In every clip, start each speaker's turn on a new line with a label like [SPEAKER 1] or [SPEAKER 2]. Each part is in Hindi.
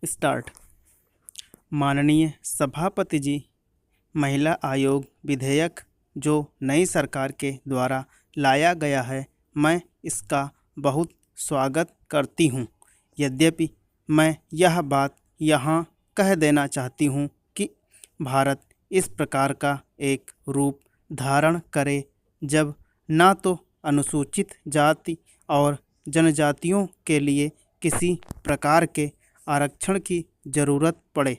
[SPEAKER 1] स्टार्ट। माननीय सभापति जी, महिला आयोग विधेयक जो नई सरकार के द्वारा लाया गया है, मैं इसका बहुत स्वागत करती हूँ। यद्यपि मैं यह बात यहाँ कह देना चाहती हूँ कि भारत इस प्रकार का एक रूप धारण करे जब ना तो अनुसूचित जाति और जनजातियों के लिए किसी प्रकार के आरक्षण की ज़रूरत पड़े,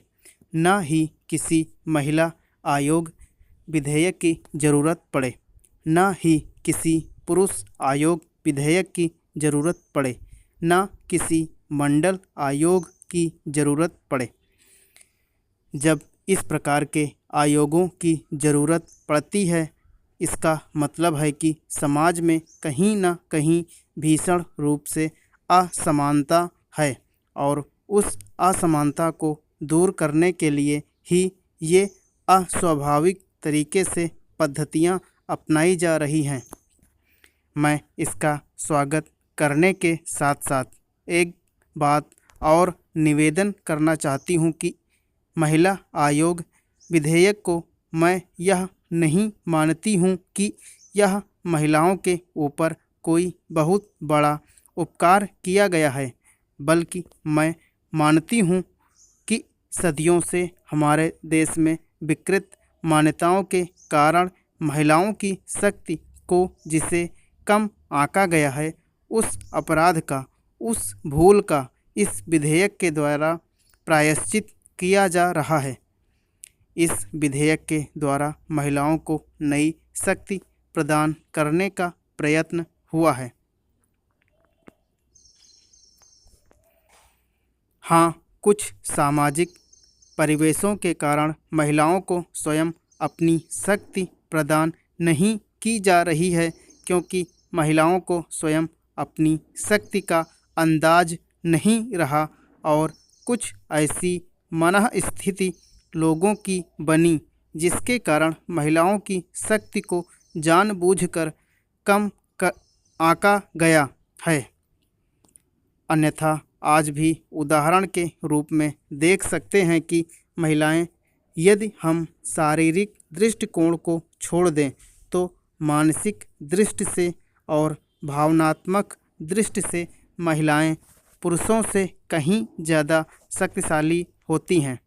[SPEAKER 1] न ही किसी महिला आयोग विधेयक की ज़रूरत पड़े, न ही किसी पुरुष आयोग विधेयक की ज़रूरत पड़े, न किसी मंडल आयोग की ज़रूरत पड़े। जब इस प्रकार के आयोगों की ज़रूरत पड़ती है, इसका मतलब है कि समाज में कहीं न कहीं भीषण रूप से असमानता है और उस असमानता को दूर करने के लिए ही ये अस्वाभाविक तरीके से पद्धतियाँ अपनाई जा रही हैं। मैं इसका स्वागत करने के साथ साथ एक बात और निवेदन करना चाहती हूँ कि महिला आयोग विधेयक को मैं यह नहीं मानती हूँ कि यह महिलाओं के ऊपर कोई बहुत बड़ा उपकार किया गया है, बल्कि मैं मानती हूँ कि सदियों से हमारे देश में विकृत मान्यताओं के कारण महिलाओं की शक्ति को जिसे कम आंका गया है, उस अपराध का, उस भूल का इस विधेयक के द्वारा प्रायश्चित किया जा रहा है। इस विधेयक के द्वारा महिलाओं को नई शक्ति प्रदान करने का प्रयत्न हुआ है। हाँ, कुछ सामाजिक परिवेशों के कारण महिलाओं को स्वयं अपनी शक्ति प्रदान नहीं की जा रही है, क्योंकि महिलाओं को स्वयं अपनी शक्ति का अंदाज नहीं रहा और कुछ ऐसी मनःस्थिति लोगों की बनी जिसके कारण महिलाओं की शक्ति को जानबूझकर कम आंका गया है। अन्यथा आज भी उदाहरण के रूप में देख सकते हैं कि महिलाएं, यदि हम शारीरिक दृष्टिकोण को छोड़ दें तो मानसिक दृष्टि से और भावनात्मक दृष्टि से महिलाएं पुरुषों से कहीं ज़्यादा शक्तिशाली होती हैं।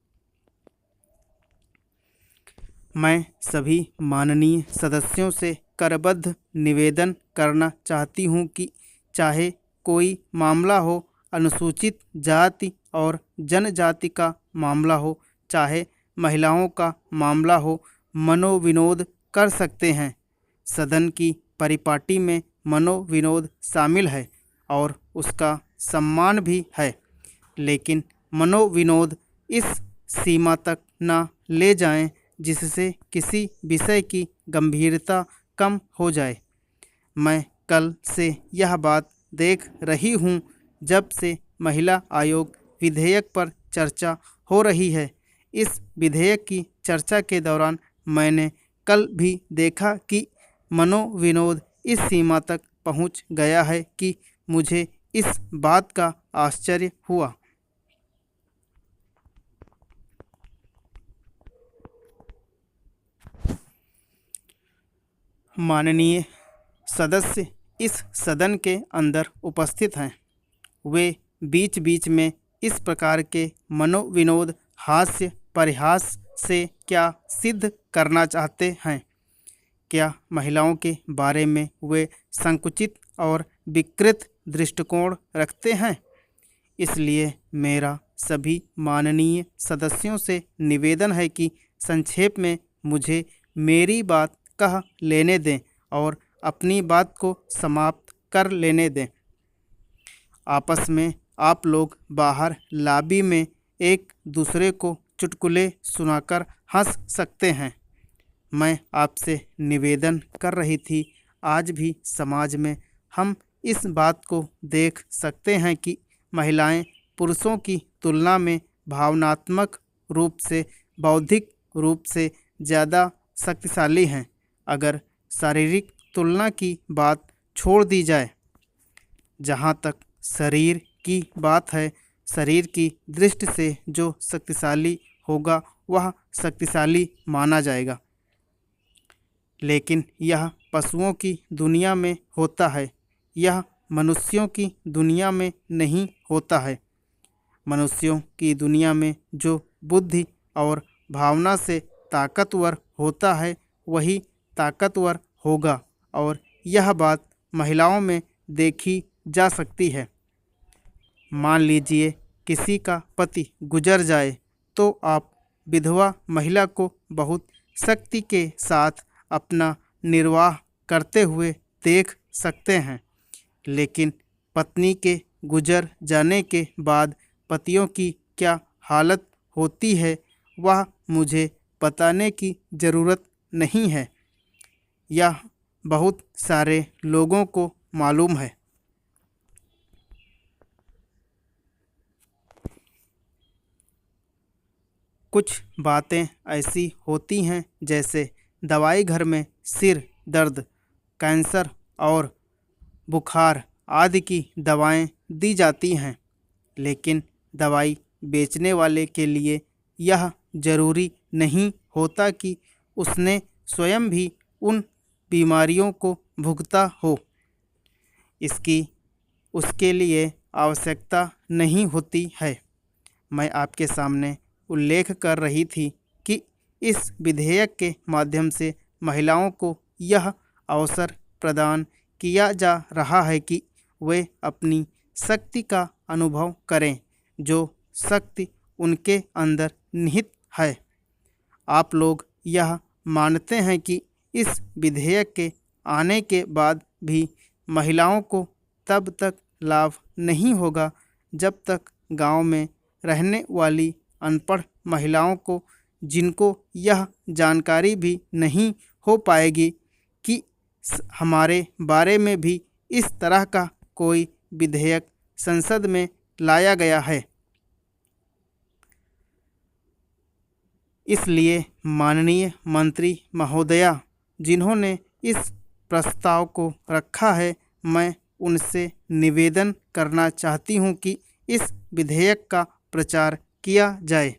[SPEAKER 1] मैं सभी माननीय सदस्यों से करबद्ध निवेदन करना चाहती हूँ कि चाहे कोई मामला हो, अनुसूचित जाति और जनजाति का मामला हो, चाहे महिलाओं का मामला हो, मनोविनोद कर सकते हैं। सदन की परिपाटी में मनोविनोद शामिल है और उसका सम्मान भी है, लेकिन मनोविनोद इस सीमा तक न ले जाएं जिससे किसी विषय की गंभीरता कम हो जाए। मैं कल से यह बात देख रही हूँ, जब से महिला आयोग विधेयक पर चर्चा हो रही है। इस विधेयक की चर्चा के दौरान मैंने कल भी देखा कि मनोविनोद इस सीमा तक पहुँच गया है कि मुझे इस बात का आश्चर्य हुआ। माननीय सदस्य इस सदन के अंदर उपस्थित हैं, वे बीच बीच में इस प्रकार के मनोविनोद, हास्य, परिहास से क्या सिद्ध करना चाहते हैं? क्या महिलाओं के बारे में वे संकुचित और विकृत दृष्टिकोण रखते हैं? इसलिए मेरा सभी माननीय सदस्यों से निवेदन है कि संक्षेप में मुझे मेरी बात कह लेने दें और अपनी बात को समाप्त कर लेने दें। आपस में आप लोग बाहर लॉबी में एक दूसरे को चुटकुले सुनाकर हंस सकते हैं। मैं आपसे निवेदन कर रही थी, आज भी समाज में हम इस बात को देख सकते हैं कि महिलाएं पुरुषों की तुलना में भावनात्मक रूप से, बौद्धिक रूप से ज़्यादा शक्तिशाली हैं। अगर शारीरिक तुलना की बात छोड़ दी जाए, जहाँ तक शरीर की बात है, शरीर की दृष्टि से जो शक्तिशाली होगा वह शक्तिशाली माना जाएगा। लेकिन यह पशुओं की दुनिया में होता है, यह मनुष्यों की दुनिया में नहीं होता है। मनुष्यों की दुनिया में जो बुद्धि और भावना से ताकतवर होता है वही ताकतवर होगा, और यह बात महिलाओं में देखी जा सकती है। मान लीजिए किसी का पति गुजर जाए तो आप विधवा महिला को बहुत शक्ति के साथ अपना निर्वाह करते हुए देख सकते हैं, लेकिन पत्नी के गुजर जाने के बाद पतियों की क्या हालत होती है वह मुझे बताने की ज़रूरत नहीं है। यह बहुत सारे लोगों को मालूम है। कुछ बातें ऐसी होती हैं जैसे दवाई घर में सिर दर्द, कैंसर और बुखार आदि की दवाएं दी जाती हैं, लेकिन दवाई बेचने वाले के लिए यह ज़रूरी नहीं होता कि उसने स्वयं भी उन बीमारियों को भुगता हो। इसकी उसके लिए आवश्यकता नहीं होती है। मैं आपके सामने उल्लेख कर रही थी कि इस विधेयक के माध्यम से महिलाओं को यह अवसर प्रदान किया जा रहा है कि वे अपनी शक्ति का अनुभव करें, जो शक्ति उनके अंदर निहित है। आप लोग यह मानते हैं कि इस विधेयक के आने के बाद भी महिलाओं को तब तक लाभ नहीं होगा जब तक गांव में रहने वाली अनपढ़ महिलाओं को, जिनको यह जानकारी भी नहीं हो पाएगी कि हमारे बारे में भी इस तरह का कोई विधेयक संसद में लाया गया है। इसलिए माननीय मंत्री महोदया जिन्होंने इस प्रस्ताव को रखा है, मैं उनसे निवेदन करना चाहती हूं कि इस विधेयक का प्रचार किया जाए।